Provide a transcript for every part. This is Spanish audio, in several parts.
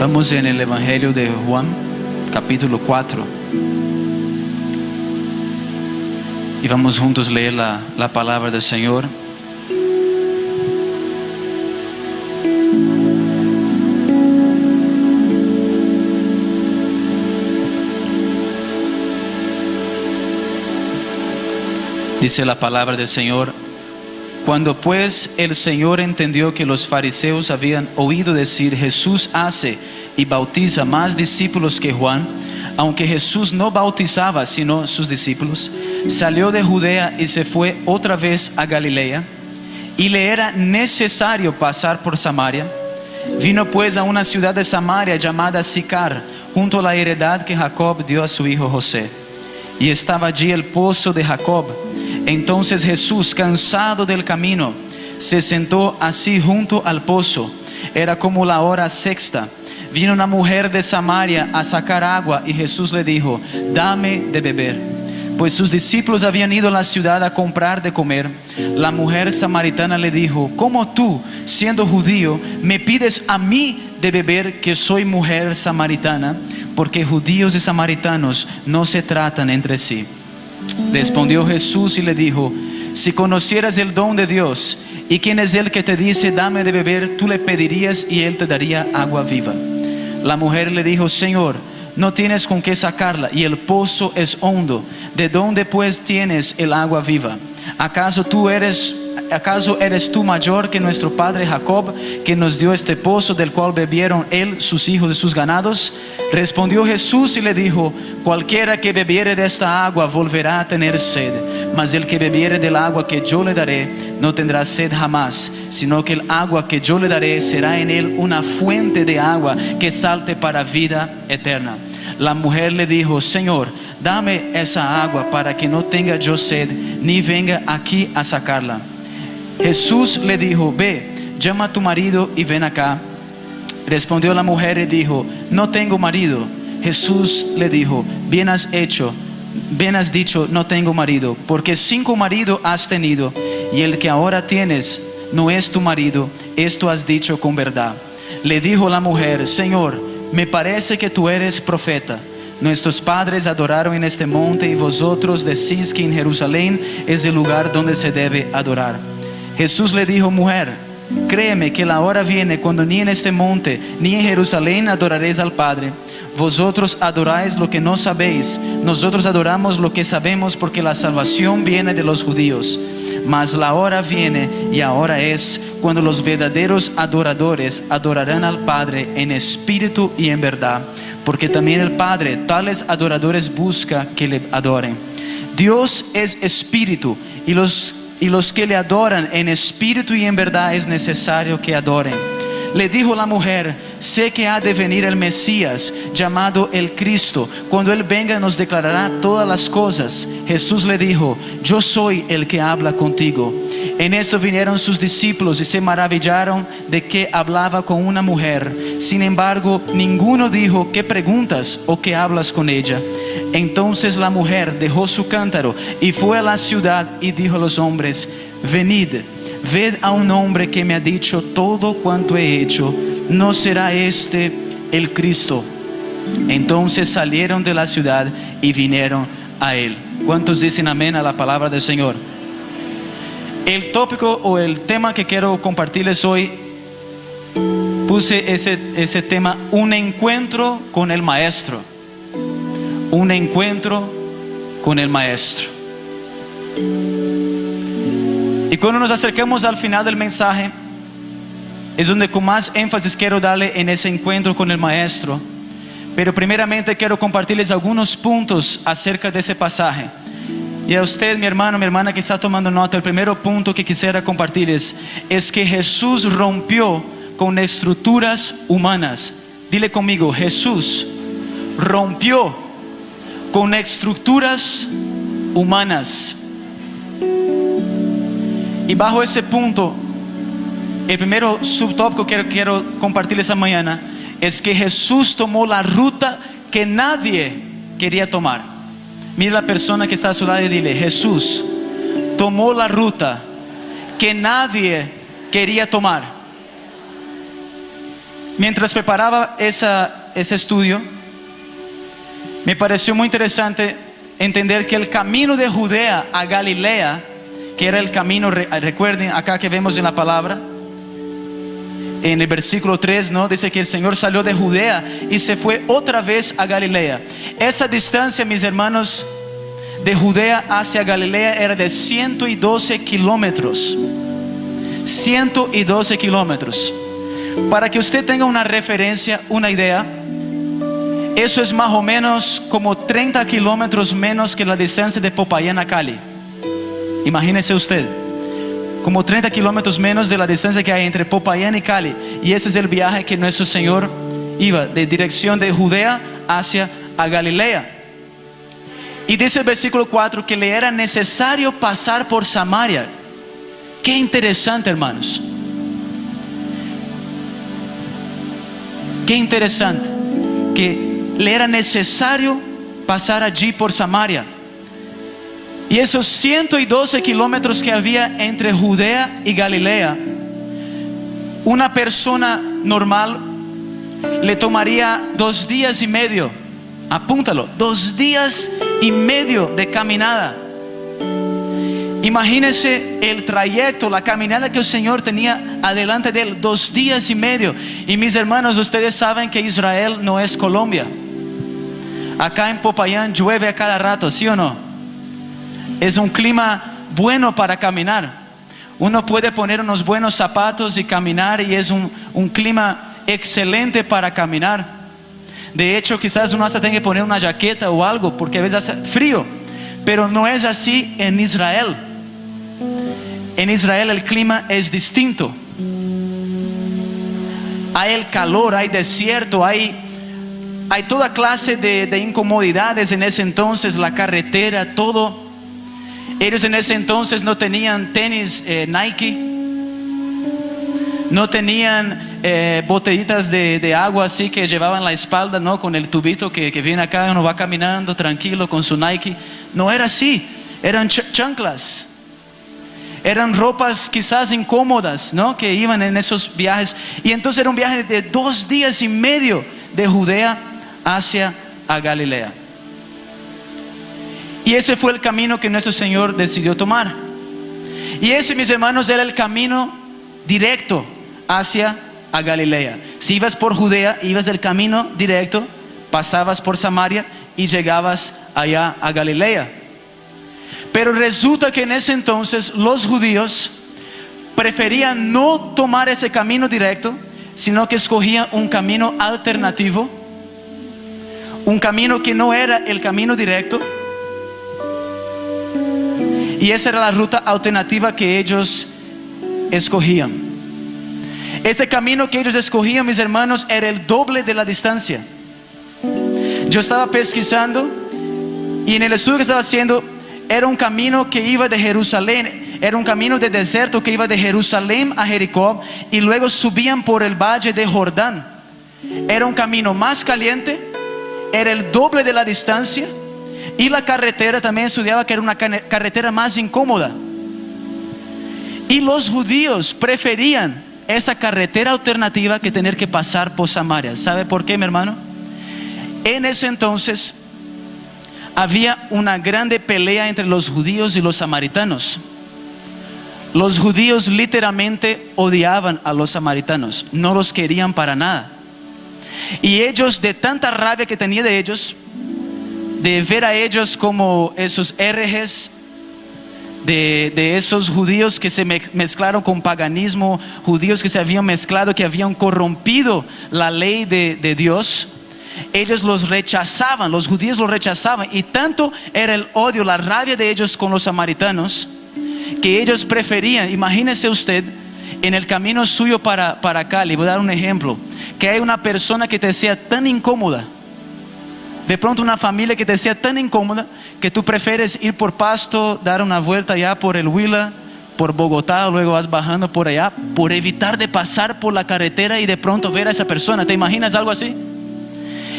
Vamos en el Evangelio de Juan, capítulo 4. Y vamos juntos a leer la palabra del Señor. Dice la palabra del Señor: cuando pues el Señor entendió que los fariseos habían oído decir, Jesús hace y bautiza más discípulos que Juan, aunque Jesús no bautizaba sino sus discípulos, salió de Judea y se fue otra vez a Galilea, y le era necesario pasar por Samaria. Vino pues a una ciudad de Samaria llamada Sicar, junto a la heredad que Jacob dio a su hijo José. Y estaba allí el pozo de Jacob. Entonces Jesús, cansado del camino, se sentó así junto al pozo. Era como la hora sexta. Vino una mujer de Samaria a sacar agua y Jesús le dijo, dame de beber. Pues sus discípulos habían ido a la ciudad a comprar de comer. La mujer samaritana le dijo, ¿cómo tú, siendo judío, me pides a mí de beber, que soy mujer samaritana? Porque judíos y samaritanos no se tratan entre sí. Respondió Jesús y le dijo, si conocieras el don de Dios y quién es el que te dice dame de beber, tú le pedirías y él te daría agua viva. La mujer le dijo, Señor, no tienes con qué sacarla y el pozo es hondo. ¿De dónde pues tienes el agua viva? ¿Acaso eres tú mayor que nuestro padre Jacob, que nos dio este pozo del cual bebieron él, sus hijos y sus ganados? Respondió Jesús y le dijo, cualquiera que bebiere de esta agua volverá a tener sed, mas el que bebiere del agua que yo le daré no tendrá sed jamás, sino que el agua que yo le daré será en él una fuente de agua que salte para vida eterna. La mujer le dijo, Señor, dame esa agua para que no tenga yo sed, ni venga aquí a sacarla. Jesús le dijo, ve, llama a tu marido y ven acá. Respondió la mujer y dijo, no tengo marido. Jesús le dijo, bien has dicho, no tengo marido, porque 5 maridos has tenido, y el que ahora tienes no es tu marido, esto has dicho con verdad. Le dijo la mujer, Señor, me parece que tú eres profeta. Nuestros padres adoraron en este monte y vosotros decís que en Jerusalén es el lugar donde se debe adorar. Jesús le dijo, mujer, créeme que la hora viene cuando ni en este monte ni en Jerusalén adoraréis al Padre. Vosotros adoráis lo que no sabéis, nosotros adoramos lo que sabemos, porque la salvación viene de los judíos. Mas la hora viene y ahora es cuando los verdaderos adoradores adorarán al Padre en espíritu y en verdad, porque también el Padre tales adoradores busca que le adoren. Dios es espíritu y los que le adoran en espíritu y en verdad es necesario que adoren. Le dijo la mujer, sé que ha de venir el Mesías, llamado el Cristo. Cuando Él venga nos declarará todas las cosas. Jesús le dijo, yo soy el que habla contigo. En esto vinieron sus discípulos y se maravillaron de que hablaba con una mujer. Sin embargo, ninguno dijo, ¿qué preguntas o qué hablas con ella? Entonces la mujer dejó su cántaro y fue a la ciudad y dijo a los hombres, venid, ved a un hombre que me ha dicho todo cuanto he hecho. ¿No será este el Cristo? Entonces salieron de la ciudad y vinieron a él. ¿Cuántos dicen amén a la palabra del Señor? El tópico o el tema que quiero compartirles hoy, puse ese tema, un encuentro con el Maestro. Un encuentro con el Maestro. Y cuando nos acercamos al final del mensaje, es donde con más énfasis quiero darle en ese encuentro con el Maestro. Pero primeramente quiero compartirles algunos puntos acerca de ese pasaje. Y a usted, mi hermano, mi hermana que está tomando nota, el primer punto que quisiera compartirles es que Jesús rompió con estructuras humanas. Dile conmigo, Jesús rompió con estructuras humanas. Y bajo ese punto, el primero subtópico que quiero compartirles esta mañana es que Jesús tomó la ruta que nadie quería tomar. Mira la persona que está a su lado y dile, Jesús tomó la ruta que nadie quería tomar. Mientras preparaba ese estudio, me pareció muy interesante entender que el camino de Judea a Galilea, que era el camino, recuerden acá que vemos en la palabra, en el versículo 3, ¿no? Dice que el Señor salió de Judea y se fue otra vez a Galilea. Esa distancia, mis hermanos, de Judea hacia Galilea era de 112 kilómetros. 112 kilómetros. Para que usted tenga una referencia, una idea, eso es más o menos como 30 kilómetros menos que la distancia de Popayán a Cali. Imagínese usted, como 30 kilómetros menos de la distancia que hay entre Popayán y Cali. Y ese es el viaje que nuestro Señor iba, de dirección de Judea hacia a Galilea. Y dice el versículo 4 que le era necesario pasar por Samaria. Qué interesante, hermanos. Qué interesante que le era necesario pasar allí por Samaria. Y esos 112 kilómetros que había entre Judea y Galilea, una persona normal le tomaría 2 días y medio. Apúntalo, 2 días y medio de caminada. Imagínense el trayecto, la caminada que el Señor tenía adelante de él, 2 días y medio. Y mis hermanos, ustedes saben que Israel no es Colombia. Acá en Popayán llueve a cada rato, ¿sí o no? Es un clima bueno para caminar. Uno puede poner unos buenos zapatos y caminar, y es un clima excelente para caminar. De hecho, quizás uno hasta tenga que poner una jaqueta o algo, porque a veces hace frío. Pero no es así en Israel. En Israel el clima es distinto. Hay el calor, hay desierto, hay toda clase de incomodidades en ese entonces, la carretera, todo. Ellos en ese entonces no tenían tenis Nike, no tenían botellitas de agua así que llevaban la espalda, ¿no? Con el tubito que viene acá, uno va caminando tranquilo con su Nike. No era así, eran chanclas. Eran ropas quizás incómodas, ¿no? Que iban en esos viajes. Y entonces era un viaje de 2 días y medio de Judea hacia a Galilea. Y ese fue el camino que nuestro Señor decidió tomar. Y ese, mis hermanos, era el camino directo hacia a Galilea. Si ibas por Judea, ibas del camino directo, pasabas por Samaria y llegabas allá a Galilea. Pero resulta que en ese entonces los judíos preferían no tomar ese camino directo, sino que escogían un camino alternativo, un camino que no era el camino directo. Y esa era la ruta alternativa que ellos escogían. Ese camino que ellos escogían, mis hermanos, era el doble de la distancia. Yo estaba pesquisando y en el estudio que estaba haciendo, era un camino que iba de Jerusalén, era un camino de desierto que iba de Jerusalén a Jericó y luego subían por el valle de Jordán. Era un camino más caliente, era el doble de la distancia, y la carretera también estudiaba que era una carretera más incómoda. Y los judíos preferían esa carretera alternativa que tener que pasar por Samaria. ¿Sabe por qué, mi hermano? En ese entonces había una grande pelea entre los judíos y los samaritanos. Los judíos literalmente odiaban a los samaritanos, no los querían para nada. Y ellos, de tanta rabia que tenían de ellos, de ver a ellos como esos herejes, de esos judíos que se mezclaron con paganismo, judíos que se habían mezclado, que habían corrompido la ley de Dios, ellos los rechazaban, los judíos los rechazaban. Y tanto era el odio, la rabia de ellos con los samaritanos, que ellos preferían, imagínese usted, en el camino suyo para acá, le voy a dar un ejemplo, que hay una persona que te sea tan incómoda, de pronto una familia que te sea tan incómoda, que tú prefieres ir por Pasto, dar una vuelta allá por el Huila, por Bogotá, luego vas bajando por allá, por evitar de pasar por la carretera y de pronto ver a esa persona. ¿Te imaginas algo así?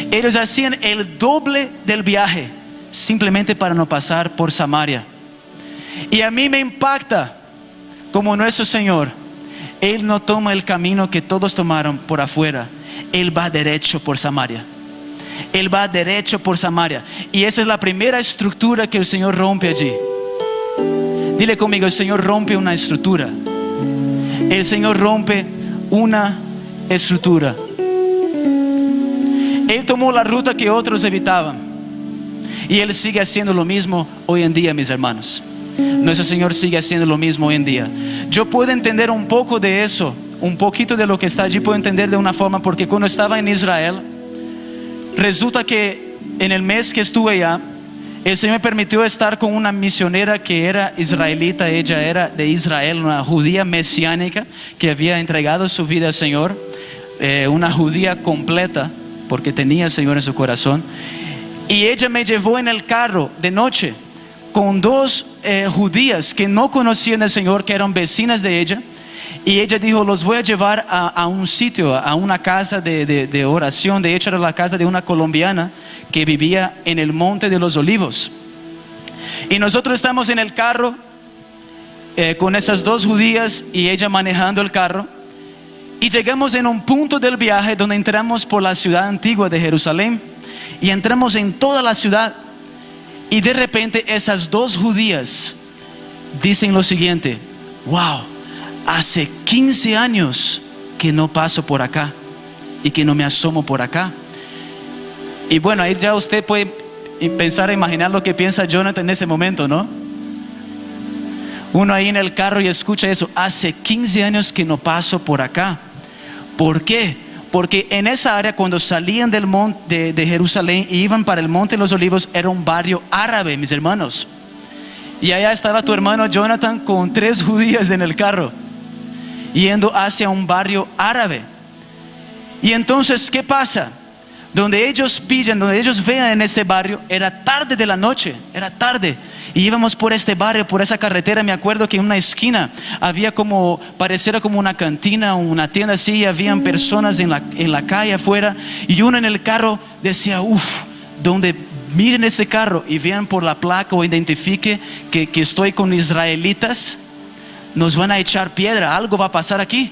Ellos hacían el doble del viaje simplemente para no pasar por Samaria. Y a mí me impacta como nuestro Señor, Él no toma el camino que todos tomaron por afuera. Él va derecho por Samaria. Él va derecho por Samaria. Y esa es la primera estructura que el Señor rompe allí. Dile conmigo, el Señor rompe una estructura. El Señor rompe una estructura. Él tomó la ruta que otros evitaban. Y Él sigue haciendo lo mismo hoy en día, mis hermanos. Nuestro Señor sigue haciendo lo mismo hoy en día. Yo puedo entender un poco de eso, un poquito de lo que está allí, puedo entender de una forma, porque cuando estaba en Israel, resulta que en el mes que estuve allá, el Señor me permitió estar con una misionera que era israelita. Ella era de Israel, una judía mesiánica que había entregado su vida al Señor, una judía completa, porque tenía al Señor en su corazón. Y ella me llevó en el carro de noche con dos judías que no conocían al Señor, que eran vecinas de ella. Y ella dijo, los voy a llevar a un sitio, a una casa de oración. De hecho era la casa de una colombiana que vivía en el Monte de los Olivos. Y nosotros estamos en el carro con esas dos judías y ella manejando el carro. Y llegamos en un punto del viaje donde entramos por la ciudad antigua de Jerusalén. Y entramos en toda la ciudad. Y de repente esas dos judías dicen lo siguiente: wow, hace 15 años que no paso por acá y que no me asomo por acá. Y bueno, ahí ya usted puede pensar, imaginar lo que piensa Jonathan en ese momento, ¿no? Uno ahí en el carro y escucha eso: hace 15 años que no paso por acá. ¿Por qué? Porque en esa área, cuando salían del monte de Jerusalén y iban para el Monte de los Olivos, era un barrio árabe, mis hermanos. Y allá estaba tu hermano Jonathan con 3 judías en el carro, yendo hacia un barrio árabe. Y entonces, ¿qué pasa? Donde ellos pillan, donde ellos vean en ese barrio, era tarde de la noche, era tarde. Y íbamos por este barrio, por esa carretera. Me acuerdo que en una esquina había como, pareciera como una cantina, una tienda así, y habían personas en la calle afuera. Y uno en el carro decía, donde miren ese carro y vean por la placa o identifique que estoy con israelitas, nos van a echar piedra, algo va a pasar aquí.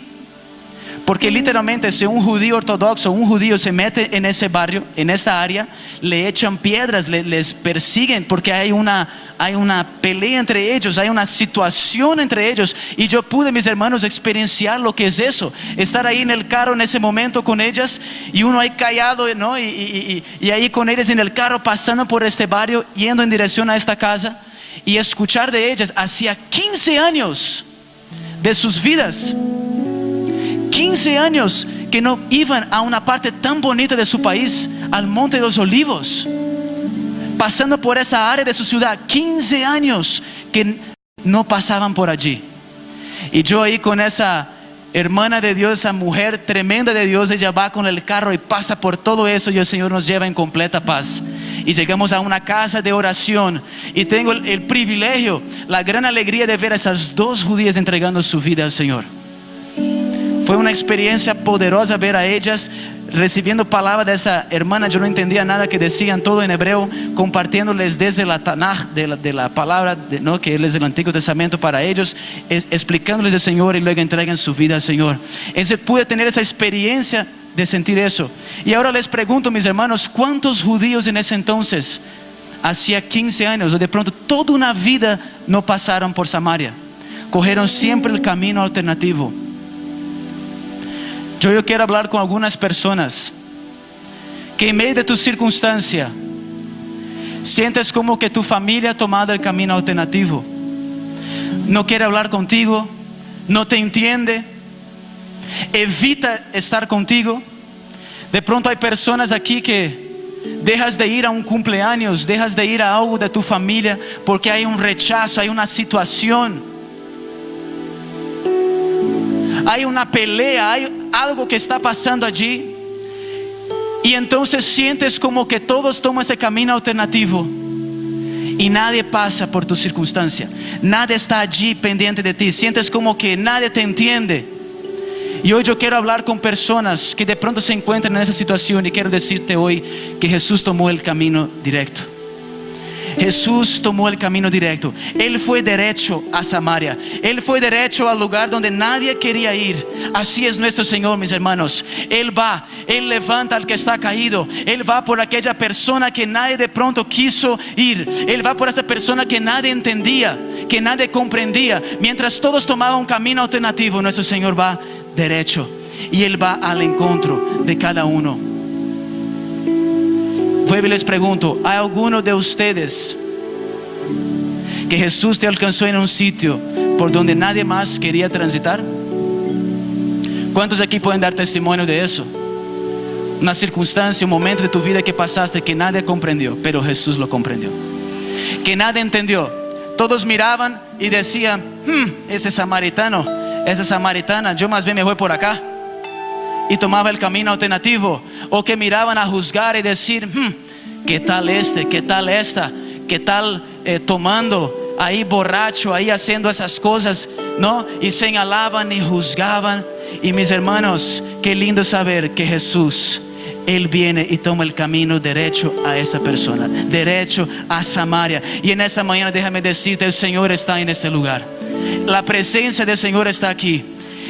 Porque literalmente, si un judío ortodoxo, un judío se mete en ese barrio, en esta área, le echan piedras, les persiguen, porque hay una pelea entre ellos, hay una situación entre ellos. Y yo pude, mis hermanos, experienciar lo que es eso, estar ahí en el carro en ese momento con ellas, y uno ahí callado, ¿no? Y ahí con ellas en el carro, pasando por este barrio, yendo en dirección a esta casa, y escuchar de ellas, hacía 15 años de sus vidas, 15 años que no iban a una parte tan bonita de su país, al Monte de los Olivos, pasando por esa área de su ciudad. 15 años que no pasaban por allí. Y yo ahí con esa hermana de Dios, esa mujer tremenda de Dios, ella va con el carro y pasa por todo eso, y el Señor nos lleva en completa paz. Y llegamos a una casa de oración, y tengo el privilegio, la gran alegría de ver a esas dos judías entregando su vida al Señor. Fue una experiencia poderosa ver a ellas recibiendo palabra de esa hermana. Yo no entendía nada que decían, todo en hebreo, compartiéndoles desde la Tanaj, de la palabra, ¿no? Que es el Antiguo Testamento para ellos, explicándoles del Señor, y luego entregan su vida al Señor. Entonces pude tener esa experiencia de sentir eso. Y ahora les pregunto, mis hermanos, ¿cuántos judíos en ese entonces, hacía 15 años, o de pronto toda una vida, no pasaron por Samaria? Cogieron siempre el camino alternativo. Yo quiero hablar con algunas personas que en medio de tu circunstancia sientes como que tu familia ha tomado el camino alternativo, no quiere hablar contigo, no te entiende, evita estar contigo. De pronto hay personas aquí que dejas de ir a un cumpleaños, dejas de ir a algo de tu familia porque hay un rechazo, hay una situación, hay una pelea, hay algo que está pasando allí. Y entonces sientes como que todos toman ese camino alternativo y nadie pasa por tu circunstancia, nadie está allí pendiente de ti, sientes como que nadie te entiende. Y hoy yo quiero hablar con personas que de pronto se encuentran en esa situación, y quiero decirte hoy que Jesús tomó el camino directo. Jesús tomó el camino directo. Él fue derecho a Samaria. Él fue derecho al lugar donde nadie quería ir. Así es nuestro Señor, mis hermanos. Él va, Él levanta al que está caído. Él va por aquella persona que nadie de pronto quiso ir. Él va por esa persona que nadie entendía, que nadie comprendía. Mientras todos tomaban un camino alternativo, nuestro Señor va derecho. Y Él va al encuentro de cada uno. Vuelvo y les pregunto, ¿hay alguno de ustedes que Jesús te alcanzó en un sitio por donde nadie más quería transitar? ¿Cuántos aquí pueden dar testimonio de eso? Una circunstancia, un momento de tu vida que pasaste que nadie comprendió, pero Jesús lo comprendió. Que nadie entendió. Todos miraban y decían, ese samaritano, esa samaritana, yo más bien me voy por acá. Y tomaba el camino alternativo. O que miraban a juzgar y decir, ¿qué tal este? ¿Qué tal esta? ¿Qué tal tomando ahí borracho, ahí haciendo esas cosas? ¿No? Y señalaban y juzgaban. Y mis hermanos, qué lindo saber que Jesús, Él viene y toma el camino derecho a esa persona, derecho a Samaria. Y en esta mañana déjame decirte, el Señor está en este lugar. La presencia del Señor está aquí.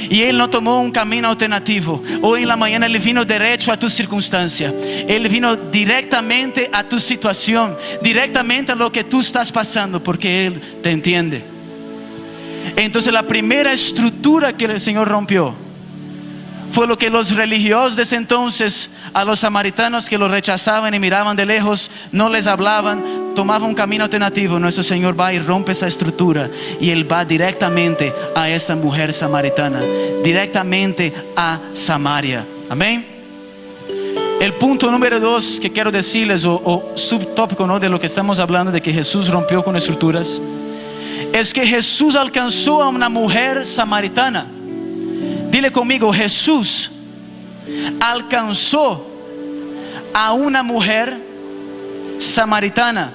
Y Él no tomó un camino alternativo. Hoy en la mañana Él vino derecho a tu circunstancia. Él vino directamente a tu situación, directamente a lo que tú estás pasando, porque Él te entiende. Entonces la primera estructura que el Señor rompió fue lo que los religiosos de ese entonces, a los samaritanos que los rechazaban y miraban de lejos, no les hablaban, tomaban un camino alternativo. Nuestro Señor va y rompe esa estructura y Él va directamente a esta mujer samaritana, directamente a Samaria. Amén. El punto número 2 que quiero decirles, o subtópico, ¿no?, de lo que estamos hablando, de que Jesús rompió con estructuras, es que Jesús alcanzó a una mujer samaritana. Dile conmigo, Jesús alcanzó a una mujer samaritana.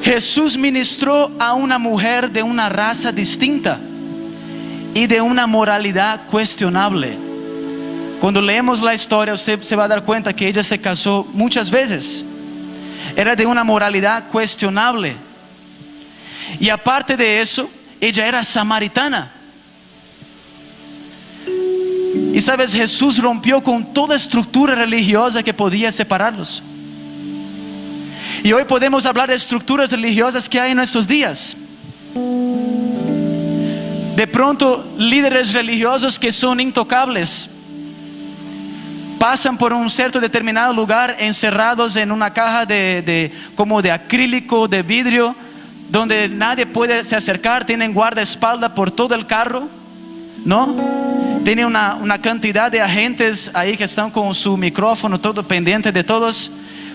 Jesús ministró a una mujer de una raza distinta y de una moralidad cuestionable. Cuando leemos la historia, usted se va a dar cuenta que ella se casó muchas veces. Era de una moralidad cuestionable. Y aparte de eso, ella era samaritana. Y sabes, Jesús rompió con toda estructura religiosa que podía separarlos. Y hoy podemos hablar de estructuras religiosas que hay en nuestros días. De pronto, líderes religiosos que son intocables pasan por un cierto determinado lugar encerrados en una caja como de acrílico, de vidrio, donde nadie puede se acercar. Tienen guardaespaldas por todo el carro, ¿no? Tiene una cantidad de agentes ahí que están con su micrófono todo pendiente de todos,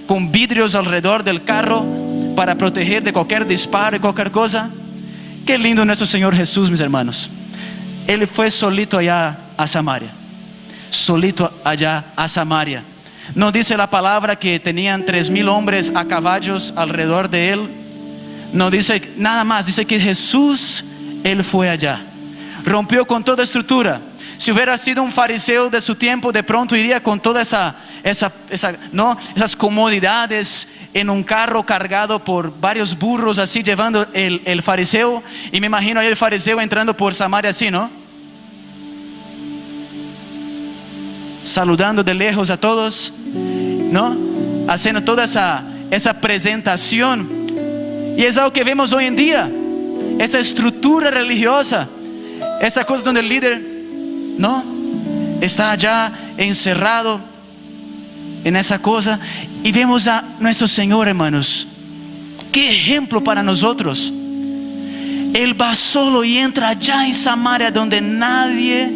con vidrios alrededor del carro para proteger de cualquier disparo y cualquier cosa. Qué lindo nuestro Señor Jesús, mis hermanos. Él fue solito allá a Samaria. Solito allá a Samaria. No dice la palabra que tenían 3,000 hombres a caballos alrededor de Él. No dice nada más. Dice que Jesús, Él fue allá. Rompió con toda estructura. Si hubiera sido un fariseo de su tiempo, de pronto iría con toda esas comodidades en un carro cargado por varios burros, así llevando el fariseo. Y me imagino ahí el fariseo entrando por Samaria así, ¿no? Saludando de lejos a todos, ¿no? Haciendo toda esa presentación. Y es algo que vemos hoy en día. Esa estructura religiosa, esa cosa donde el líder, ¿no?, está allá encerrado en esa cosa. Y vemos a nuestro Señor, hermanos. Qué ejemplo para nosotros. Él va solo y entra allá en Samaria donde nadie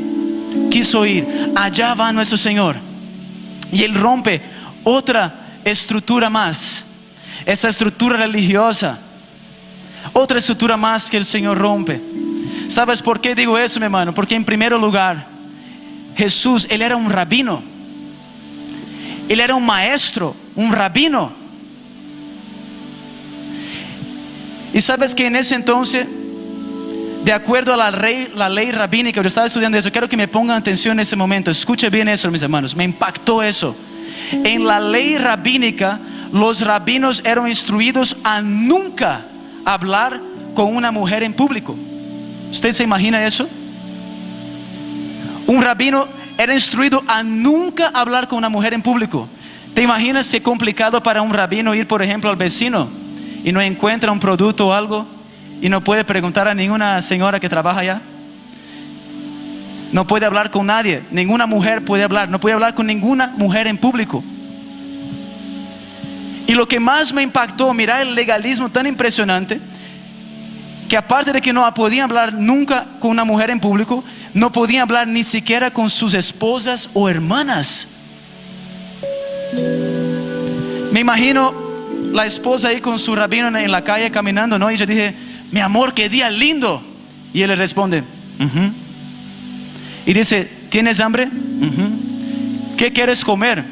quiso ir. Allá va nuestro Señor. Y Él rompe otra estructura más. Esa estructura religiosa. Otra estructura más que el Señor rompe. ¿Sabes por qué digo eso, mi hermano? Porque en primer lugar, Jesús, Él era un rabino. Él era un maestro, un rabino. Y sabes que en ese entonces, de acuerdo a la ley rabínica, yo estaba estudiando eso, quiero que me pongan atención en ese momento. Escuche bien eso, mis hermanos, me impactó eso. En la ley rabínica, los rabinos eran instruidos a nunca hablar con una mujer en público. ¿Usted se imagina eso? Un rabino era instruido a nunca hablar con una mujer en público. ¿Te imaginas qué complicado para un rabino ir, por ejemplo, al vecino y no encuentra un producto o algo y no puede preguntar a ninguna señora que trabaja allá? No puede hablar con nadie, ninguna mujer puede hablar, no puede hablar con ninguna mujer en público. Y lo que más me impactó, mirar el legalismo tan impresionante, que aparte de que no podían hablar nunca con una mujer en público, no podían hablar ni siquiera con sus esposas o hermanas. Me imagino la esposa ahí con su rabino en la calle caminando, ¿no? Y yo dije, mi amor, qué día lindo. Y él le responde, y dice, ¿tienes hambre? ¿Qué quieres comer?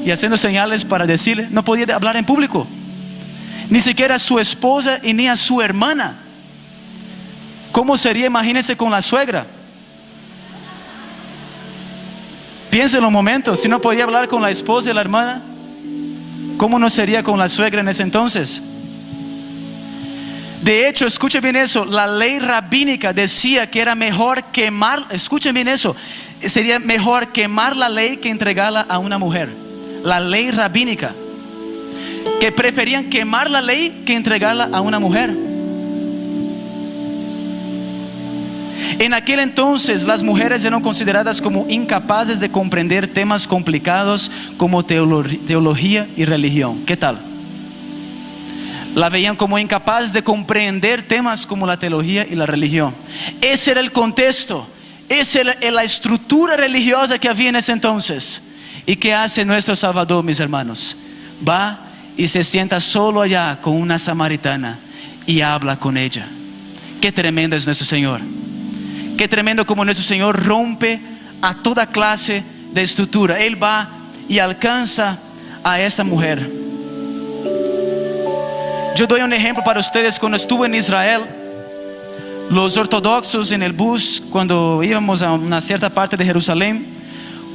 Y haciendo señales para decirle, no podía hablar en público. Ni siquiera a su esposa y ni a su hermana. ¿Cómo sería? Imagínense con la suegra. Piensen un momento, si no podía hablar con la esposa y la hermana, ¿cómo no sería con la suegra en ese entonces? De hecho, escuchen bien eso, la ley rabínica decía que era mejor quemar, escuchen bien eso, sería mejor quemar la ley que entregarla a una mujer. La ley rabínica, que preferían quemar la ley que entregarla a una mujer. En aquel entonces las mujeres eran consideradas como incapaces de comprender temas complicados como teología y religión. ¿Qué tal? La veían como incapaz de comprender temas como la teología y la religión. Ese era el contexto, esa era la estructura religiosa que había en ese entonces. ¿Y qué hace nuestro Salvador, mis hermanos? Va y se sienta solo allá con una samaritana y habla con ella. Qué tremendo es nuestro Señor. Qué tremendo como nuestro Señor rompe a toda clase de estructura. Él va y alcanza a esa mujer. Yo doy un ejemplo para ustedes. Cuando estuve en Israel, los ortodoxos en el bus, cuando íbamos a una cierta parte de Jerusalén,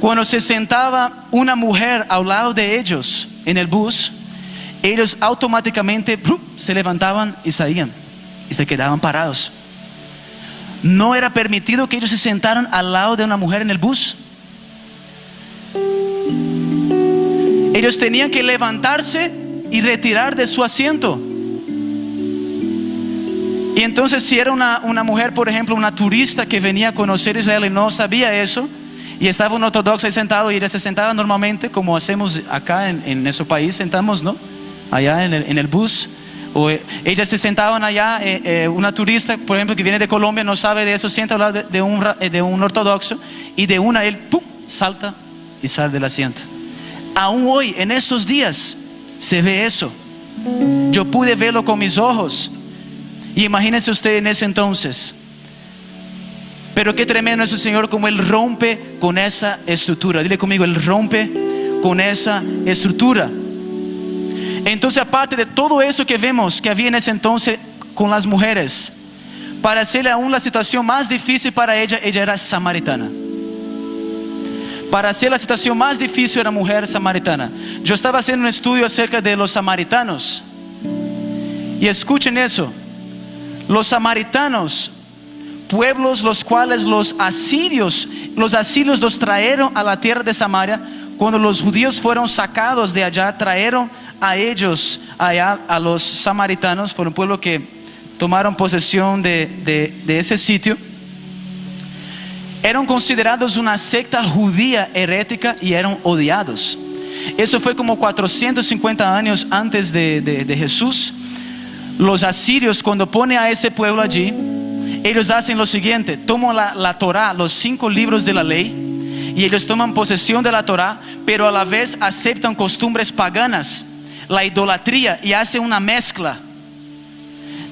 cuando se sentaba una mujer al lado de ellos en el bus, ellos automáticamente se levantaban y salían y se quedaban parados. No era permitido que ellos se sentaran al lado de una mujer en el bus. Ellos tenían que levantarse y retirar de su asiento. Y entonces si era una mujer, por ejemplo, una turista que venía a conocer Israel y no sabía eso, y estaba un ortodoxo ahí sentado y ella se sentaba normalmente como hacemos acá en nuestro país, sentamos, ¿no? Allá en el bus. O ellas se sentaban allá, una turista, por ejemplo, que viene de Colombia, no sabe de eso, sienta al lado de un ortodoxo y de una él ¡pum!, salta y sale del asiento. Aún hoy, en estos días, se ve eso. Yo pude verlo con mis ojos. Y imagínense usted en ese entonces. Pero qué tremendo es el Señor, como Él rompe con esa estructura. Dile conmigo, Él rompe con esa estructura. Entonces, aparte de todo eso que vemos que había en ese entonces con las mujeres, para hacerle aún la situación más difícil para ella, ella era samaritana. Para hacer la situación más difícil era mujer samaritana. Yo estaba haciendo un estudio acerca de los samaritanos. Y escuchen eso. Los samaritanos, pueblos los cuales los asirios los trajeron a la tierra de Samaria. Cuando los judíos fueron sacados de allá, trajeron a ellos allá, a los samaritanos. Fue un pueblo que tomaron posesión de ese sitio. Eran considerados una secta judía herética y eran odiados. Eso fue como 450 años antes de Jesús. Los asirios, cuando ponen a ese pueblo allí, ellos hacen lo siguiente: toman la Torá, los 5 libros de la ley, y ellos toman posesión de la Torá, pero a la vez aceptan costumbres paganas, la idolatría, y hacen una mezcla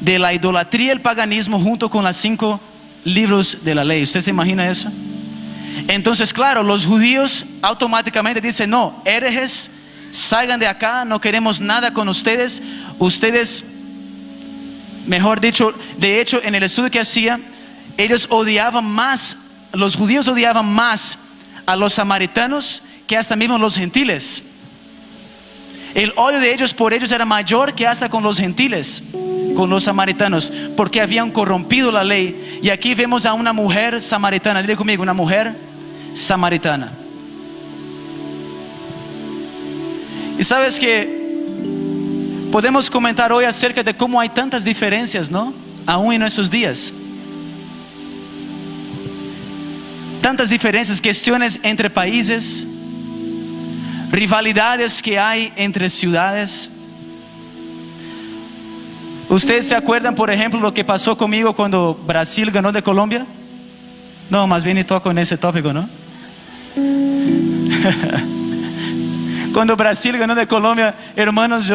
de la idolatría y el paganismo junto con los 5 libros de la ley. ¿Usted se imagina eso? Entonces, claro, los judíos automáticamente dicen: no, herejes, salgan de acá, no queremos nada con ustedes. Ustedes, mejor dicho, de hecho, en el estudio que hacía, ellos odiaban más, los judíos odiaban más a los samaritanos que hasta mismo los gentiles. El odio de ellos por ellos era mayor que hasta con los gentiles, con los samaritanos, porque habían corrompido la ley. Y aquí vemos a una mujer samaritana. Dile conmigo, una mujer samaritana. Y sabes que podemos comentar hoy acerca de cómo hay tantas diferencias, ¿no? Aún en nuestros días. Tantas diferencias, cuestiones entre países, rivalidades que hay entre ciudades. ¿Ustedes se acuerdan, por ejemplo, lo que pasó conmigo cuando Brasil ganó de Colombia? No, más bien ni toco en ese tópico, ¿no? Cuando Brasil ganó de Colombia, hermanos,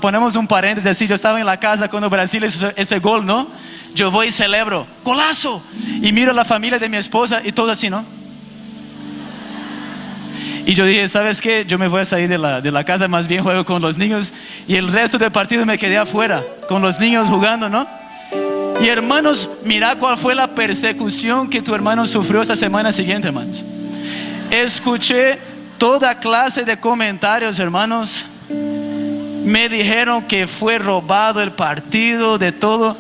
ponemos un paréntesis así, yo estaba en la casa cuando Brasil hizo ese gol, ¿no? Yo voy y celebro, golazo, y miro a la familia de mi esposa y todo así, ¿no? Y yo dije, ¿sabes qué? Yo me voy a salir de la casa, más bien juego con los niños. Y el resto del partido me quedé afuera, con los niños jugando, ¿no? Y hermanos, mira cuál fue la persecución que tu hermano sufrió esta semana siguiente, hermanos. Escuché toda clase de comentarios, hermanos. Me dijeron que fue robado el partido, de todo.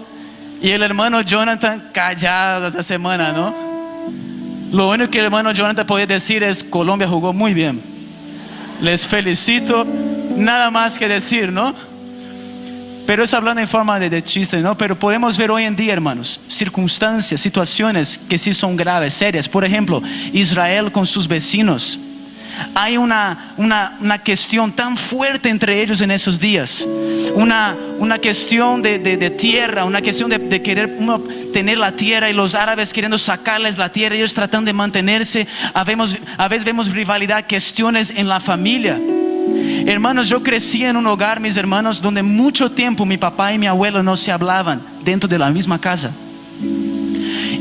Y el hermano Jonathan callado esta semana, ¿no? Lo único que el hermano Jonathan podía decir es: Colombia jugó muy bien, les felicito, nada más que decir, ¿no? Pero es hablando en forma de chiste, ¿no? Pero podemos ver hoy en día, hermanos, circunstancias, situaciones que sí son graves, serias. Por ejemplo, Israel con sus vecinos. Hay una cuestión tan fuerte entre ellos en esos días. Una cuestión de tierra, una cuestión de querer tener la tierra, y los árabes queriendo sacarles la tierra, ellos tratando de mantenerse. A veces vemos rivalidad, cuestiones en la familia. Hermanos, yo crecí en un hogar, mis hermanos, donde mucho tiempo mi papá y mi abuelo no se hablaban dentro de la misma casa.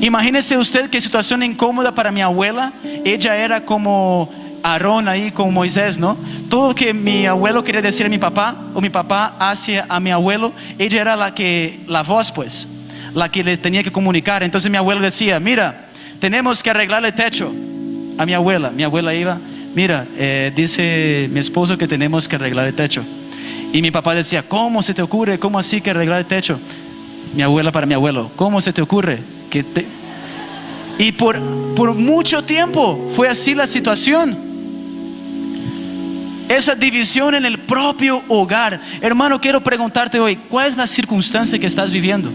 Imagínese usted qué situación incómoda para mi abuela. Ella era como Aarón ahí con Moisés, ¿no? Todo lo que mi abuelo quería decir a mi papá, o mi papá hacia a mi abuelo, ella era la voz, pues, la que le tenía que comunicar. Entonces mi abuelo decía: mira, tenemos que arreglar el techo. A mi abuela iba: mira, dice mi esposo que tenemos que arreglar el techo. Y mi papá decía: ¿cómo se te ocurre? ¿Cómo así que arreglar el techo? Mi abuela para mi abuelo: ¿cómo se te ocurre? Y por mucho tiempo fue así la situación. Esa división en el propio hogar. Hermano, quiero preguntarte hoy, ¿cuál es la circunstancia que estás viviendo?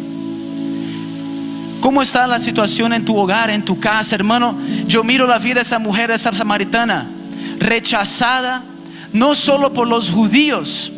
¿Cómo está la situación en tu hogar, en tu casa, hermano? Yo miro la vida de esa mujer, de esa samaritana, rechazada, no solo por los judíos,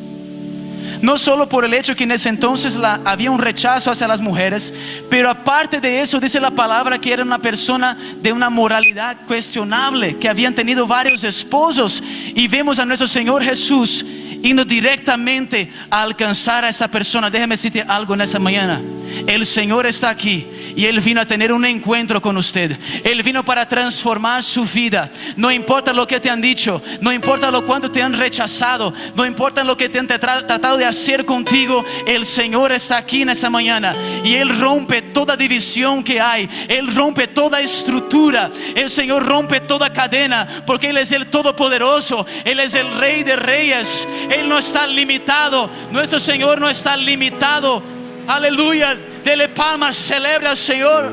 no solo por el hecho que en ese entonces había un rechazo hacia las mujeres, pero aparte de eso, dice la palabra que era una persona de una moralidad cuestionable, que habían tenido varios esposos. Y vemos a nuestro Señor Jesús yendo directamente a alcanzar a esa persona. Déjame decirte algo en esta mañana. El Señor está aquí y Él vino a tener un encuentro con usted. Él vino para transformar su vida. No importa lo que te han dicho, no importa lo cuánto te han rechazado, no importa lo que te han tratado de hacer contigo. El Señor está aquí en esta mañana y Él rompe toda división que hay. Él rompe toda estructura. El Señor rompe toda cadena, porque Él es el Todopoderoso. Él es el Rey de Reyes. Él no está limitado. Nuestro Señor no está limitado. Aleluya. Dele palmas, celebre al Señor.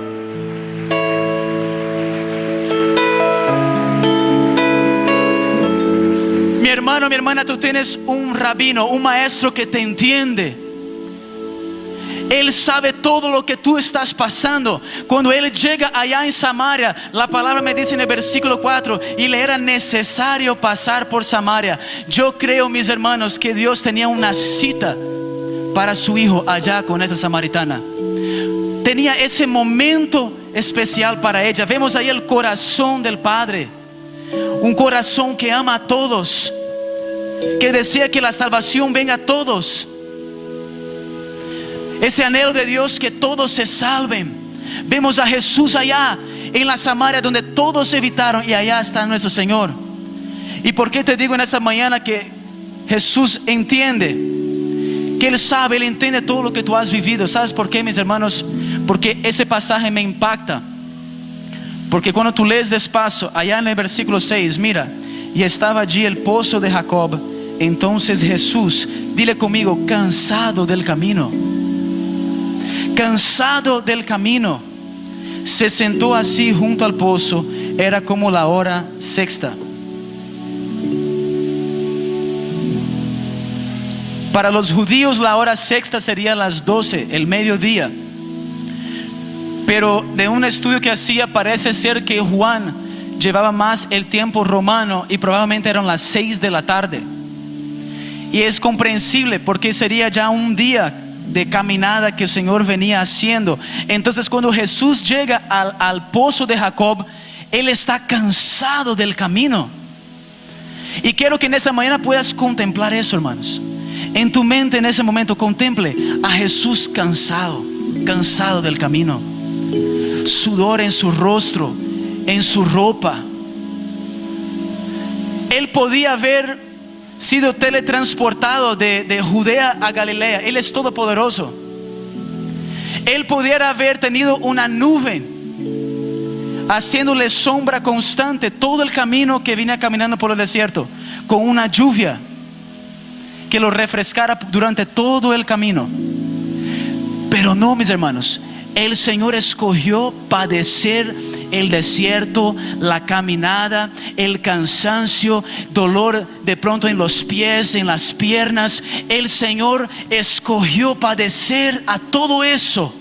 Mi hermano, mi hermana, tú tienes un rabino, un maestro que te entiende. Él sabe todo lo que tú estás pasando. Cuando Él llega allá en Samaria, la palabra me dice en el versículo 4, y le era necesario pasar por Samaria. Yo creo, mis hermanos, que Dios tenía una cita para su hijo allá con esa samaritana. Tenía ese momento especial para ella. Vemos ahí el corazón del Padre, un corazón que ama a todos, que desea que la salvación venga a todos. Ese anhelo de Dios que todos se salven. Vemos a Jesús allá en la Samaria, donde todos se evitaron, y allá está nuestro Señor. ¿Y por qué te digo en esta mañana que Jesús entiende? Que Él sabe, Él entiende todo lo que tú has vivido. ¿Sabes por qué, mis hermanos? Porque ese pasaje me impacta. Porque cuando tú lees despacio, allá en el versículo 6, mira: y estaba allí el pozo de Jacob, Entonces Jesús, dile conmigo, cansado del camino, cansado del camino, se sentó así junto al pozo. Era como la hora sexta. Para los judíos la hora sexta sería las 12, el mediodía. Pero de un estudio que hacía parece ser que Juan llevaba más el tiempo romano y probablemente eran las 6 de la tarde. Y es comprensible porque sería ya un día de caminada que el Señor venía haciendo. Entonces cuando Jesús llega al pozo de Jacob, Él está cansado del camino. Y quiero que en esta mañana puedas contemplar eso, hermanos. En tu mente en ese momento contemple a Jesús cansado, cansado del camino. Sudor en su rostro, en su ropa. Él podía haber sido teletransportado de Judea a Galilea. Él es todopoderoso. Él pudiera haber tenido una nube haciéndole sombra constante todo el camino que venía caminando por el desierto, con una lluvia que lo refrescara durante todo el camino. Pero no, mis hermanos, el Señor escogió padecer el desierto, la caminada, el cansancio, dolor de pronto en los pies, en las piernas. El Señor escogió padecer a todo eso.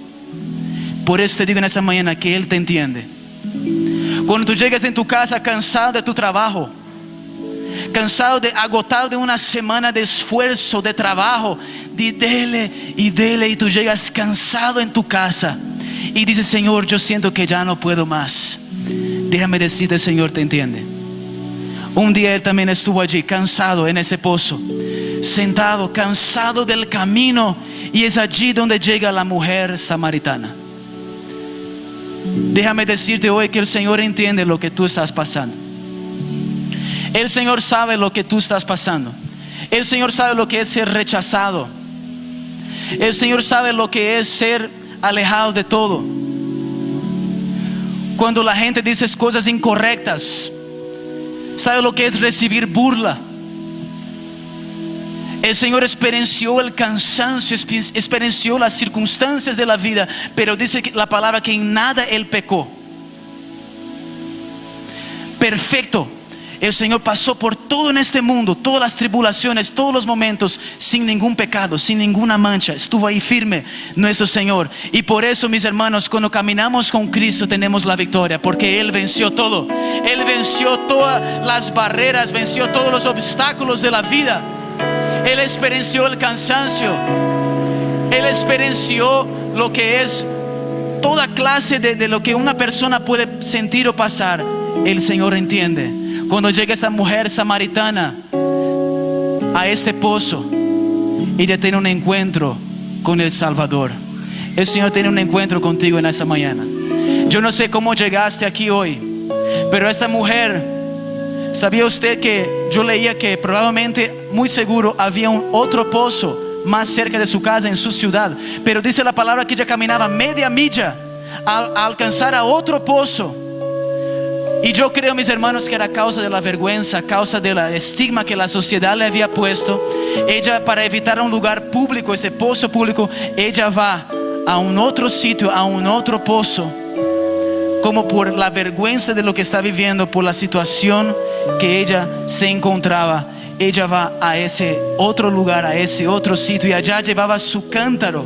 Por eso te digo en esta mañana que Él te entiende. Cuando tú llegas en tu casa cansado de tu trabajo, cansado agotado de una semana de esfuerzo, de trabajo, de dele, y tú llegas cansado en tu casa y dices: Señor, yo siento que ya no puedo más. Déjame decirte, el Señor te entiende. Un día Él también estuvo allí cansado en ese pozo, sentado, cansado del camino, y es allí donde llega la mujer samaritana. Déjame decirte hoy que el Señor entiende lo que tú estás pasando. El Señor sabe lo que tú estás pasando. El Señor sabe lo que es ser rechazado. El Señor sabe lo que es ser alejado de todo. Cuando la gente dice cosas incorrectas, sabe lo que es recibir burla. El Señor experienció el cansancio, experienció las circunstancias de la vida, pero dice la palabra que en nada Él pecó. Perfecto. El Señor pasó por todo en este mundo, todas las tribulaciones, todos los momentos, sin ningún pecado, sin ninguna mancha. Estuvo ahí firme nuestro Señor. Y por eso, mis hermanos, cuando caminamos con Cristo tenemos la victoria, porque Él venció todo. Él venció todas las barreras, venció todos los obstáculos de la vida. Él experienció el cansancio. Él experienció lo que es toda clase de lo que una persona puede sentir o pasar. El Señor entiende. Cuando llega esa mujer samaritana a este pozo, ella tiene un encuentro con el Salvador. El Señor tiene un encuentro contigo en esta mañana. Yo no sé cómo llegaste aquí hoy, pero esta mujer, ¿sabía usted que yo leía que probablemente, muy seguro, había un otro pozo más cerca de su casa en su ciudad? Pero dice la palabra que ella caminaba media milla a alcanzar a otro pozo. Y yo creo, mis hermanos, que era causa de la vergüenza, causa del estigma que la sociedad le había puesto. Ella, para evitar un lugar público, ese pozo público, ella va a un otro sitio, a un otro pozo, como por la vergüenza de lo que está viviendo, por la situación que ella se encontraba. Ella va a ese otro lugar, a ese otro sitio, y allá llevaba su cántaro.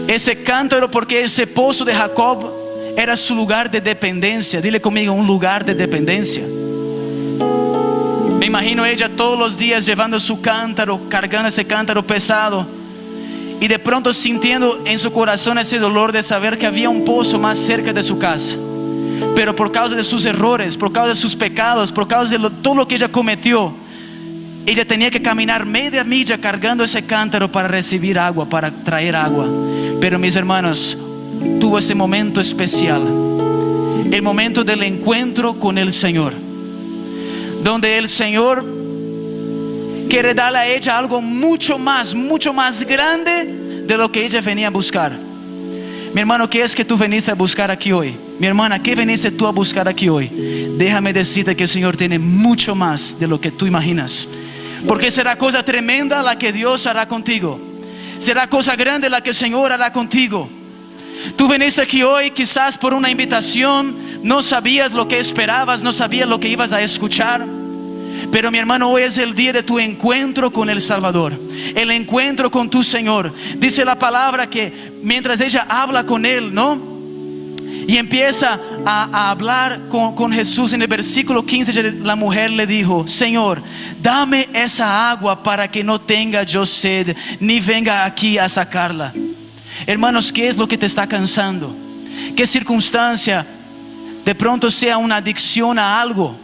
Ese cántaro, porque ese pozo de Jacob era su lugar de dependencia. Dile conmigo, un lugar de dependencia. Me imagino ella todos los días llevando su cántaro, cargando ese cántaro pesado, y de pronto sintiendo en su corazón ese dolor de saber que había un pozo más cerca de su casa. Pero por causa de sus errores, por causa de sus pecados, por causa de todo lo que ella cometió, ella tenía que caminar media milla cargando ese cántaro para recibir agua, para traer agua. Pero mis hermanos, tuvo ese momento especial, el momento del encuentro con el Señor, donde el Señor quiere darle a ella algo mucho más grande de lo que ella venía a buscar. Mi hermano, ¿qué es que tú veniste a buscar aquí hoy? mi hermana, ¿qué viniste tú a buscar aquí hoy? Déjame decirte que el Señor tiene mucho más de lo que tú imaginas. Porque será cosa tremenda la que Dios hará contigo. Será cosa grande la que el Señor hará contigo. Tú viniste aquí hoy quizás por una invitación, no sabías lo que esperabas, no sabías lo que ibas a escuchar. Pero mi hermano, hoy es el día de tu encuentro con el Salvador, el encuentro con tu Señor. Dice la palabra que mientras ella habla con Él, ¿no? Y empieza a hablar con Jesús. En el versículo 15 la mujer le dijo: Señor, dame esa agua para que no tenga yo sed, ni venga aquí a sacarla. Hermanos, ¿qué es lo que te está cansando? ¿Qué circunstancia? De pronto sea una adicción a algo.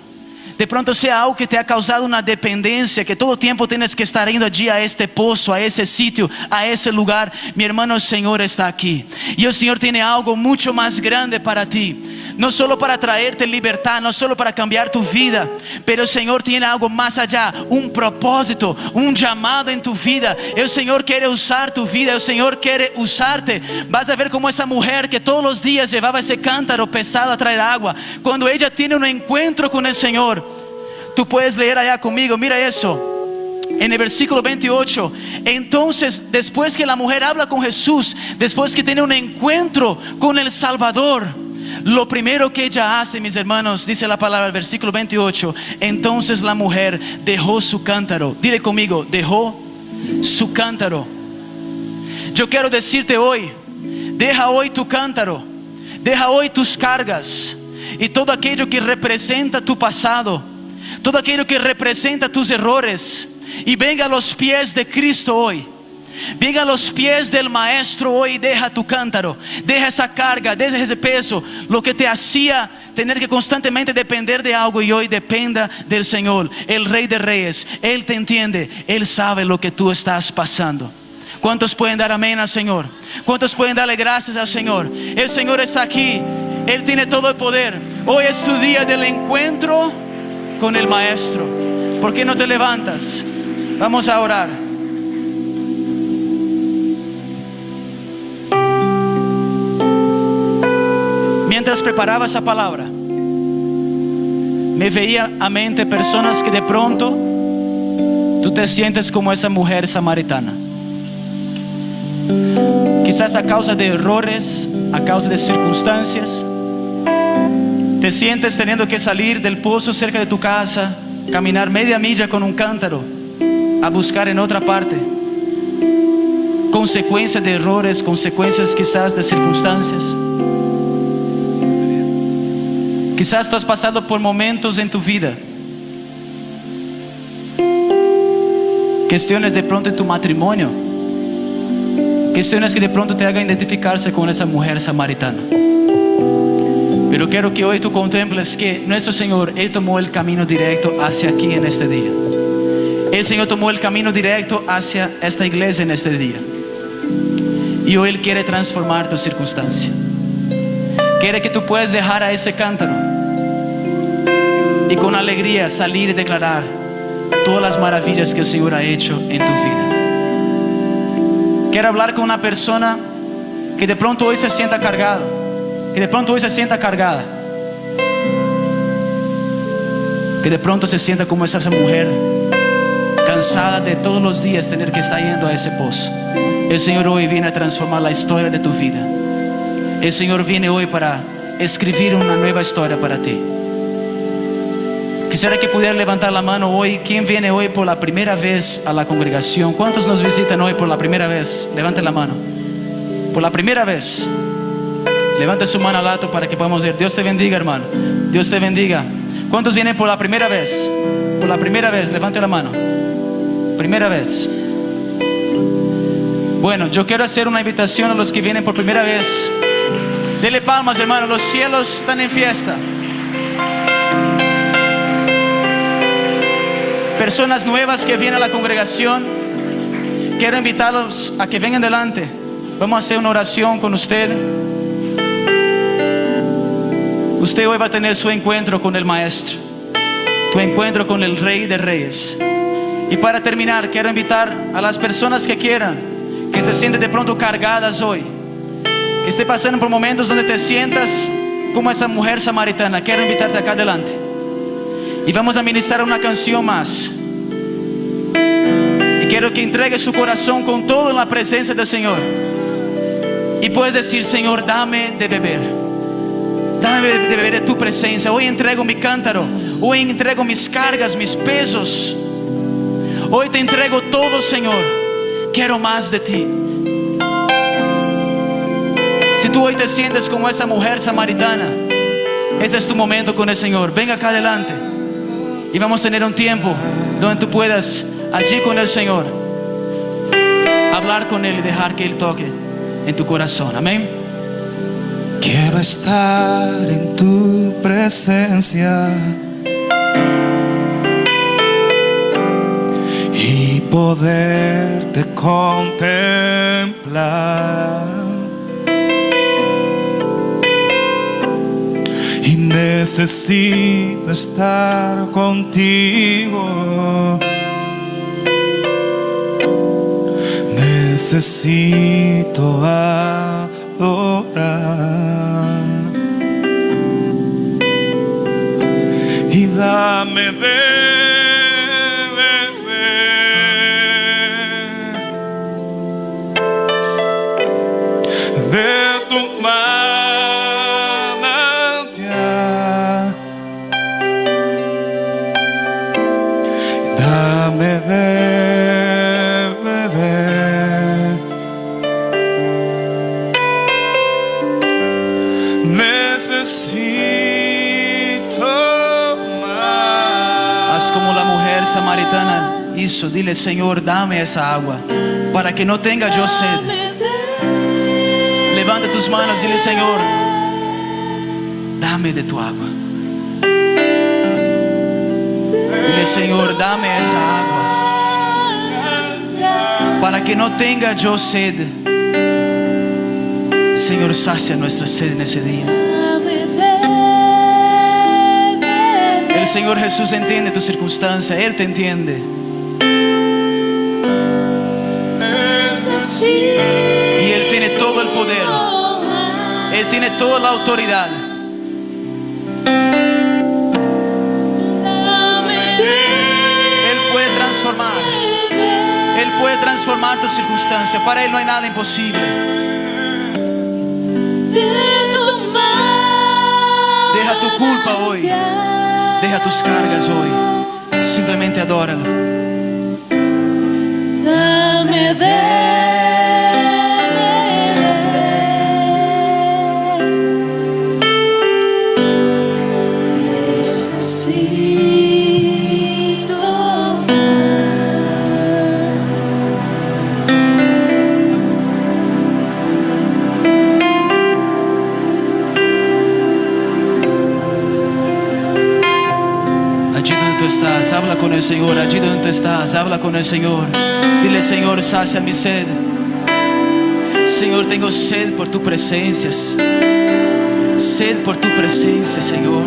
De pronto sea algo que te ha causado una dependencia, que todo tiempo tienes que estar yendo allí a este pozo, a ese sitio, a ese lugar. Mi hermano, el Señor está aquí. Y el Señor tiene algo mucho más grande para ti. No solo para traerte libertad, no solo para cambiar tu vida, pero el Señor tiene algo más allá, un propósito, un llamado en tu vida. El Señor quiere usar tu vida, el Señor quiere usarte. Vas a ver como esa mujer que todos los días llevaba ese cántaro pesado a traer agua, cuando ella tiene un encuentro con el Señor. Tú puedes leer allá conmigo, mira eso. En el versículo 28, entonces después que la mujer habla con Jesús, después que tiene un encuentro con el Salvador, lo primero que ella hace, mis hermanos, dice la palabra, el versículo 28, entonces la mujer dejó su cántaro. Dile conmigo, dejó su cántaro. Yo quiero decirte hoy, deja hoy tu cántaro, deja hoy tus cargas y todo aquello que representa tu pasado, todo aquello que representa tus errores, y venga a los pies de Cristo hoy. Venga a los pies del Maestro hoy. Deja tu cántaro, deja esa carga, deja ese peso, lo que te hacía tener que constantemente depender de algo, y hoy dependa del Señor, el Rey de Reyes. Él te entiende, Él sabe lo que tú estás pasando. ¿Cuántos pueden dar amén al Señor? ¿Cuántos pueden darle gracias al Señor? El Señor está aquí, Él tiene todo el poder. Hoy es tu día del encuentro con el Maestro. ¿Por qué no te levantas? Vamos a orar. Mientras preparaba esa palabra, me veía a mente personas que de pronto tú te sientes como esa mujer samaritana. Quizás a causa de errores, a causa de circunstancias, te sientes teniendo que salir del pozo cerca de tu casa, caminar media milla con un cántaro a buscar en otra parte. Consecuencias de errores, consecuencias quizás de circunstancias. Quizás tú has pasado por momentos en tu vida, cuestiones de pronto en tu matrimonio, cuestiones que de pronto te hagan identificarse con esa mujer samaritana. Pero quiero que hoy tú contemples que nuestro Señor, Él tomó el camino directo hacia aquí en este día. El Señor tomó el camino directo hacia esta iglesia en este día. Y hoy Él quiere transformar tu circunstancia. Quiere que tú puedas dejar a ese cántaro y con alegría salir y declarar todas las maravillas que el Señor ha hecho en tu vida. Quiero hablar con una persona que de pronto hoy se sienta cargado, que de pronto hoy se sienta cargada, que de pronto se sienta como esa mujer, cansada de todos los días tener que estar yendo a ese pozo. El Señor hoy viene a transformar la historia de tu vida. El Señor viene hoy para escribir una nueva historia para ti. Quisiera que pudiera levantar la mano hoy. ¿Quién viene hoy por la primera vez a la congregación? ¿Cuántos nos visitan hoy por la primera vez? Levante la mano. Por la primera vez. Levante su mano al alto para que podamos ver. Dios te bendiga, hermano. Dios te bendiga. ¿Cuántos vienen por la primera vez? Por la primera vez, levante la mano. Primera vez. Bueno, yo quiero hacer una invitación a los que vienen por primera vez. Dele palmas, hermano, los cielos están en fiesta. Personas nuevas que vienen a la congregación, quiero invitarlos a que vengan delante. Vamos a hacer una oración con usted. Usted hoy va a tener su encuentro con el Maestro, tu encuentro con el Rey de Reyes. Y para terminar, quiero invitar a las personas que quieran, que se sienten de pronto cargadas hoy, que esté pasando por momentos donde te sientas como esa mujer samaritana, quiero invitarte acá adelante. Y vamos a ministrar una canción más. Y quiero que entregue su corazón con todo en la presencia del Señor. Y puedes decir: Señor, dame de beber. Dame de beber de tu presencia. Hoy entrego mi cántaro. Hoy entrego mis cargas, mis pesos. Hoy te entrego todo, Señor. Quiero más de ti. Si tú hoy te sientes como esa mujer samaritana, este es tu momento con el Señor. Venga acá adelante y vamos a tener un tiempo donde tú puedas, allí con el Señor, hablar con Él y dejar que Él toque en tu corazón. Amén. Quiero estar en tu presencia y poderte contemplar. Y necesito estar contigo. Necesito adorar. Y dame de beber de tu manantial. Dame de beber. Necesito más. Haz como la mujer samaritana hizo. Dile: Señor, dame esa agua para que no tenga yo sed. Levanta tus manos, dile: Señor, dame de tu agua. Dile: Señor, dame esa agua para que no tenga yo sed. Señor, sacia nuestra sed en ese día. El Señor Jesús entiende tu circunstancia. Él te entiende. Y Él tiene todo el poder. Él tiene toda la autoridad. Él puede transformar. Él puede transformar tu circunstancia. Para Él no hay nada imposible. Deja tu culpa hoy. Deja tus cargas hoy. Simplemente adóralo. Dame de estás, habla con el Señor. Allí donde tú estás, habla con el Señor. Dile: Señor, sacia mi sed. Señor, tengo sed por tu presencia. Sed por tu presencia, Señor.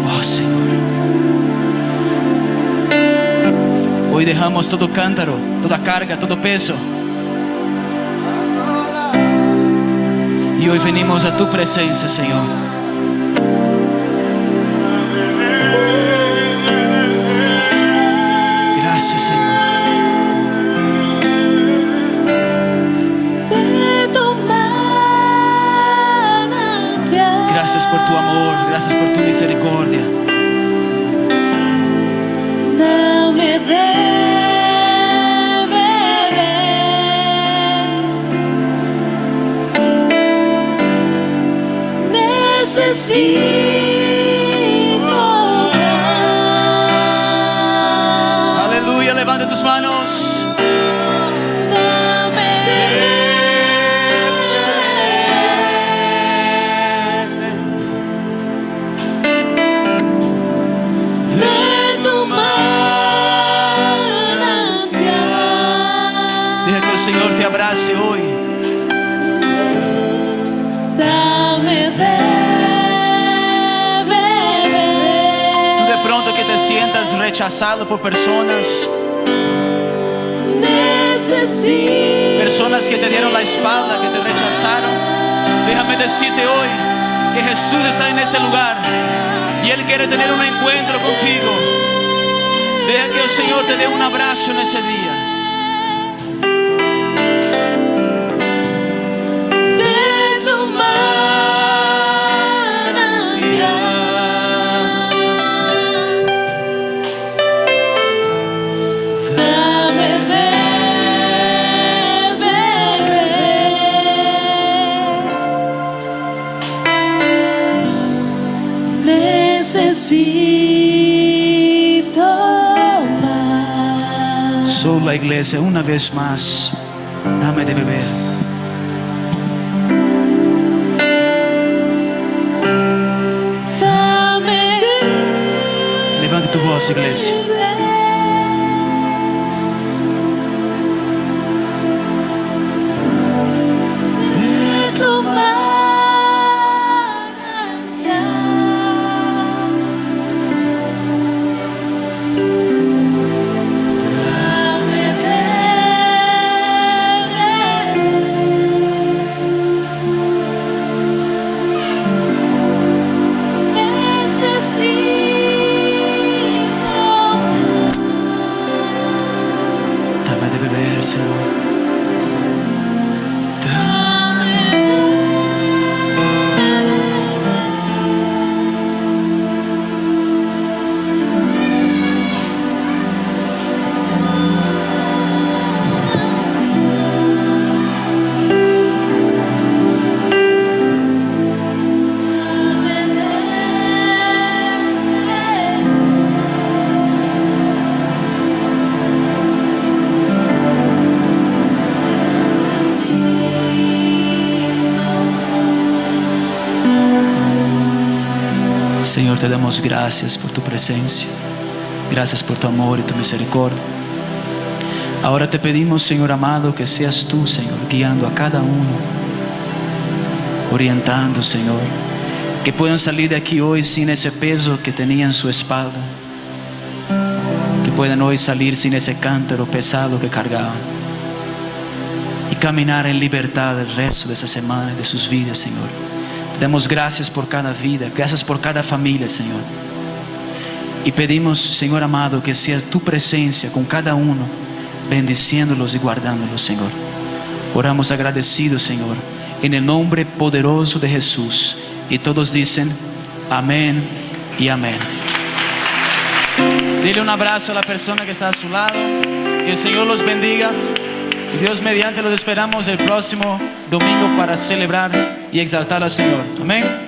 Oh, Señor. Hoy dejamos todo cántaro, toda carga, todo peso. Y hoy venimos a tu presencia, Señor. Gracias, Señor. Gracias por tu amor, gracias por tu misericordia. Dame de necesito. Aleluya, levanta tus manos. Dame de tu manantial. Deja que el Señor te abrace hoy. Dame de Pronto que te sientas rechazado por personas, necesito. Personas que te dieron la espalda, que te rechazaron. Déjame decirte hoy que Jesús está en este lugar y Él quiere tener un encuentro contigo. Deja que el Señor te dé un abrazo en ese día. De tu manantial, dame de beber. Necesito más. Solo la iglesia, una vez más, dame de beber. Dame Levante tu voz, iglesia. de tu Dame de beber, Señor. Señor, te damos gracias por tu presencia. Gracias por tu amor y tu misericordia. Ahora te pedimos, Señor amado, que seas tú, Señor, guiando a cada uno, orientando, Señor, que puedan salir de aquí hoy sin ese peso que tenían en su espalda, que puedan hoy salir sin ese cántaro pesado que cargaban y caminar en libertad el resto de esa semana y de sus vidas, Señor. Te damos gracias por cada vida, gracias por cada familia, Señor. Y pedimos, Señor amado, que sea tu presencia con cada uno, bendiciéndolos y guardándolos, Señor. Oramos agradecidos, Señor, en el nombre poderoso de Jesús. Y todos dicen amén y amén. Dile un abrazo a la persona que está a su lado. Que el Señor los bendiga. Y Dios mediante los esperamos el próximo domingo para celebrar y exaltar al Señor. Amén.